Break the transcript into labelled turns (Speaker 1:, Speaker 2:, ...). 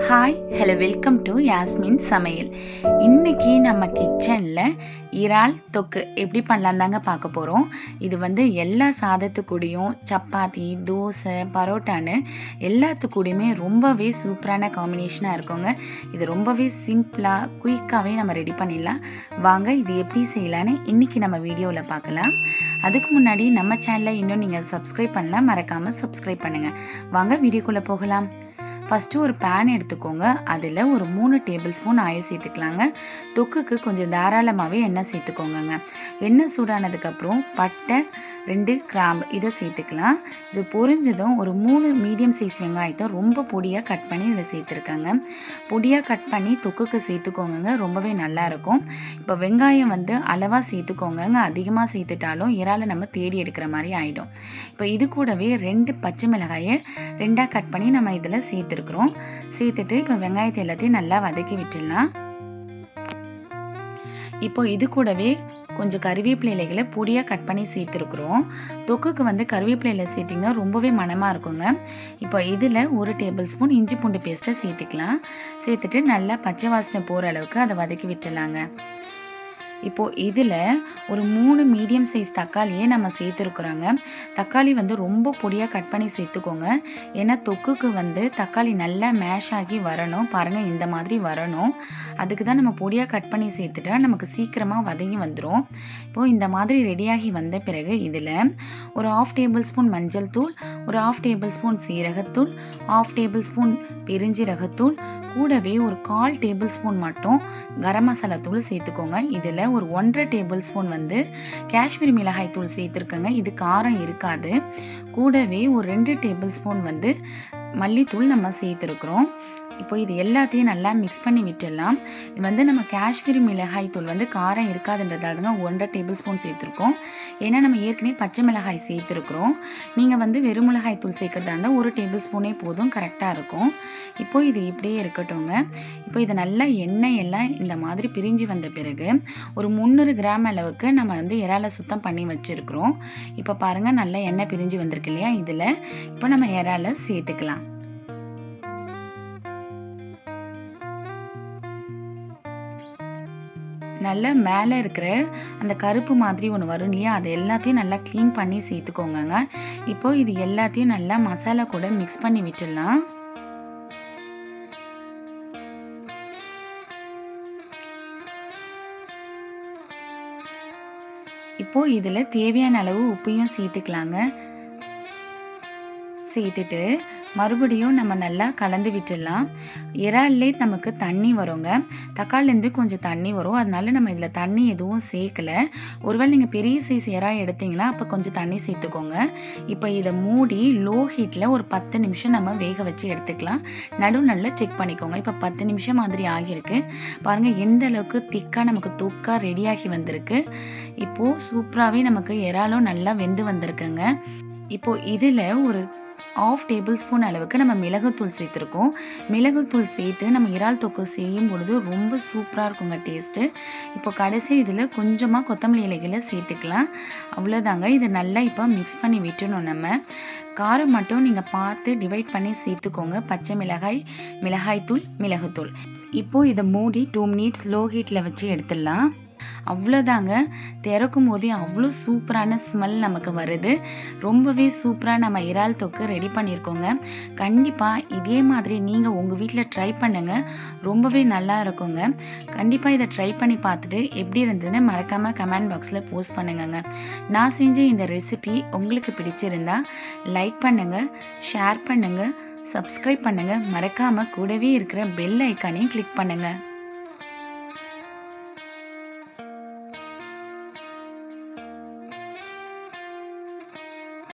Speaker 1: Hi hello welcome to Yasmin சமையல். இன்றைக்கி நம்ம கிச்சனில் இறால் தொக்கு எப்படி பண்ணலாம் தாங்க பார்க்க போகிறோம். இது எல்லா சாதத்துக்கூடையும் சப்பாத்தி, தோசை, பரோட்டான்னு எல்லாத்துக்கூடையுமே ரொம்பவே சூப்பரான காம்பினேஷனாக இருக்குங்க. இது ரொம்பவே சிம்பிளாக குயிக்காகவே நம்ம ரெடி பண்ணிடலாம். வாங்க இது எப்படி செய்யலான்னு இன்றைக்கி நம்ம வீடியோவில் பார்க்கலாம். அதுக்கு முன்னாடி நம்ம சேனலை இன்னும் நீங்கள் சப்ஸ்கிரைப் பண்ணலாம், மறக்காமல் சப்ஸ்கிரைப் பண்ணுங்கள். வாங்க வீடியோக்குள்ளே போகலாம். ஃபஸ்ட்டு ஒரு பேன் எடுத்துக்கோங்க. அதில் ஒரு 3 டேபிள் ஸ்பூன் ஆயில் சேர்த்துக்கலாங்க. தொக்குக்கு கொஞ்சம் தாராளமாகவே எண்ணெய் சேர்த்துக்கோங்க. எண்ணெய் சூடானதுக்கப்புறம் பட்டை, 2 கிராம்பு இதை சேர்த்துக்கலாம். இது பொரிஞ்சதும் ஒரு 3 மீடியம் சைஸ் வெங்காயத்தை ரொம்ப பொடியாக கட் பண்ணி இதில் சேர்த்துருக்காங்க. பொடியாக கட் பண்ணி தொக்குக்கு சேர்த்துக்கோங்க, ரொம்பவே நல்லாயிருக்கும். இப்போ வெங்காயம் அளவாக சேர்த்துக்கோங்க. அதிகமாக சேர்த்துட்டாலும் இறாலை நம்ம தேடி எடுக்கிற மாதிரி ஆகிடும். இப்போ இது கூடவே 2 பச்சை மிளகாயை 2ஆக கட் பண்ணி நம்ம இதில் சேர்த்துருக்கோம். இப்போ வெங்காயத்தை எல்லாத்தையும் நல்லா வதக்கி விட்டுடலாம். இப்போ இது கூடவே கொஞ்சம் கருவேப்பிலை இலைகளை பொடியாக கட் பண்ணி சேர்த்துருக்குறோம். தொக்குக்கு கருவேப்பிலை இலை சேர்த்திங்கன்னா ரொம்பவே மணமாக இருக்குங்க. இப்போ இதில் 1 டேபிள் ஸ்பூன் இஞ்சி பூண்டு பேஸ்ட்டை சேர்த்துக்கலாம். சேர்த்துட்டு நல்லா பச்சை வாசனை போகிற அளவுக்கு அதை வதக்கி விட்டுடலாங்க. இப்போது இதில் ஒரு 3 மீடியம் சைஸ் தக்காளியே நம்ம சேர்த்துருக்குறோங்க. தக்காளி ரொம்ப பொடியாக கட் பண்ணி சேர்த்துக்கோங்க. ஏன்னா தொக்குக்கு தக்காளி நல்லா மேஷ் ஆகி வரணும். பாருங்கள், இந்த மாதிரி வரணும். அதுக்கு தான் நம்ம பொடியாக கட் பண்ணி சேர்த்துட்டா நமக்கு சீக்கிரமாக வதங்கி வந்துடும். இப்போது இந்த மாதிரி ரெடியாகி வந்த பிறகு இதில் ஒரு 1/2 டேபிள் ஸ்பூன் மஞ்சள் தூள், ஒரு 1/2 டேபிள் ஸ்பூன் சீரகத்தூள், 1/2 டேபிள் ஸ்பூன் பெருஞ்சீரகத்தூள், கூடவே ஒரு 1/4 டேபிள் ஸ்பூன் மட்டும் கரம் மசாலா தூள் சேர்த்துக்கோங்க. இதில் ஒரு 1.5 டேபிள் ஸ்பூன் காஷ்மீரி மிளகாய் தூள் சேர்த்துருக்கங்க. இது காரம் இருக்காது. கூடவே ஒரு 2 டேபிள் ஸ்பூன் மல்லித்தூள் நம்ம சேர்த்துருக்குறோம். இப்போ இது எல்லாத்தையும் நல்லா மிக்ஸ் பண்ணி விட்டுடலாம். இது நம்ம காஷ்மீரி மிளகாய் தூள் காரம் இருக்காதுன்றதால தாங்க 1.5 டேபிள் ஸ்பூன் சேர்த்துருக்கோம். ஏன்னா நம்ம ஏற்கனவே பச்சை மிளகாய் சேர்த்துருக்குறோம். நீங்கள் வெறும் மிளகாய் தூள் சேர்க்குறதா இருந்தால் 1 டேபிள் ஸ்பூனே போதும், கரெக்டாக இருக்கும். இப்போ இது இப்படியே இருக்கட்டும்ங்க. இப்போ இது நல்லா எண்ணெய் எல்லாம் இந்த மாதிரி பிரிஞ்சு வந்த பிறகு ஒரு 300 கிராம் அளவுக்கு நம்ம இறாலை சுத்தம் பண்ணி வச்சுருக்குறோம். இப்போ பாருங்கள், நல்லா எண்ணெய் பிரிஞ்சு வந்திருக்கு இல்லையா? இதில் இப்போ நம்ம இறாலை சேர்த்துக்கலாம். நல்லா மேலே இருக்கிற அந்த கருப்பு மாதிரி ஒன்று வரும் இல்லையா? அது எல்லாத்தையும் நல்லா க்ளீன் பண்ணி சேர்த்துக்கோங்க. இப்போ இது எல்லாத்தையும் நல்லா மசாலா கூட மிக்ஸ் பண்ணி விட்டுடலாம். இப்போ இதில் தேவையான அளவு உப்பையும் சேர்த்துக்கலாங்க. சேர்த்துட்டு மறுபடியும் நம்ம நல்லா கலந்து விட்டுடலாம். இறால்லே நமக்கு தண்ணி வருங்க. தக்காளிலேருந்து கொஞ்சம் தண்ணி வரும். அதனால நம்ம இதில் தண்ணி எதுவும் சேர்க்கலை. ஒருவேளை நீங்கள் பெரிய சைஸ் இறா எடுத்தீங்கன்னா அப்போ கொஞ்சம் தண்ணி சேர்த்துக்கோங்க. இப்போ இதை மூடி லோ ஹீட்டில் ஒரு 10 நிமிஷம் நம்ம வேக வச்சு எடுத்துக்கலாம். நல்லா செக் பண்ணிக்கோங்க. இப்போ 10 நிமிஷம் மாதிரி ஆகியிருக்கு. பாருங்கள், எந்த அளவுக்கு திக்காக நமக்கு தொக்கா ரெடியாகி வந்திருக்கு. இப்போது சூப்பராகவே நமக்கு இறாலும் நல்லா வெந்து வந்திருக்குங்க. இப்போது இதில் ஒரு 1/2 டேபிள் ஸ்பூன் அளவுக்கு நம்ம மிளகுத்தூள் சேர்த்துருக்கோம். மிளகுத்தூள் சேர்த்து நம்ம இறால் தொக்கு செய்யும் பொழுது ரொம்ப சூப்பராக இருக்குங்க டேஸ்ட்டு. இப்போ கடைசி இதில் கொஞ்சமாக கொத்தமல்லி இலைகளை சேர்த்துக்கலாம். அவ்வளோதாங்க. இதை நல்லா இப்போ மிக்ஸ் பண்ணி விட்டுணும். நம்ம காரம் மட்டும் நீங்கள் பார்த்து டிவைட் பண்ணி சேர்த்துக்கோங்க. பச்சை மிளகாய், மிளகாய்த்தூள், மிளகுத்தூள். இப்போது இதை மூடி 2 மினிட்ஸ் லோ ஹீட்டில் வச்சு எடுத்துடலாம். அவ்வளோதாங்க. திறக்கும் போதே அவ்வளோ சூப்பரான ஸ்மெல் நமக்கு வருது. ரொம்பவே சூப்பராக நம்ம இறால் தொக்கு ரெடி பண்ணியிருக்கோங்க. கண்டிப்பாக இதே மாதிரி நீங்கள் உங்கள் வீட்டில் ட்ரை பண்ணுங்கள். ரொம்பவே நல்லா இருக்குங்க. கண்டிப்பாக இதை ட்ரை பண்ணி பார்த்துட்டு எப்படி இருந்ததுன்னு மறக்காமல் கமெண்ட் பாக்ஸில் போஸ்ட் பண்ணுங்கங்க. நான் செஞ்ச இந்த ரெசிபி உங்களுக்கு பிடிச்சிருந்தா லைக் பண்ணுங்கள், ஷேர் பண்ணுங்கள், சப்ஸ்கிரைப் பண்ணுங்கள். மறக்காமல் கூடவே இருக்கிற பெல் ஐக்கானையும் கிளிக் பண்ணுங்கள்.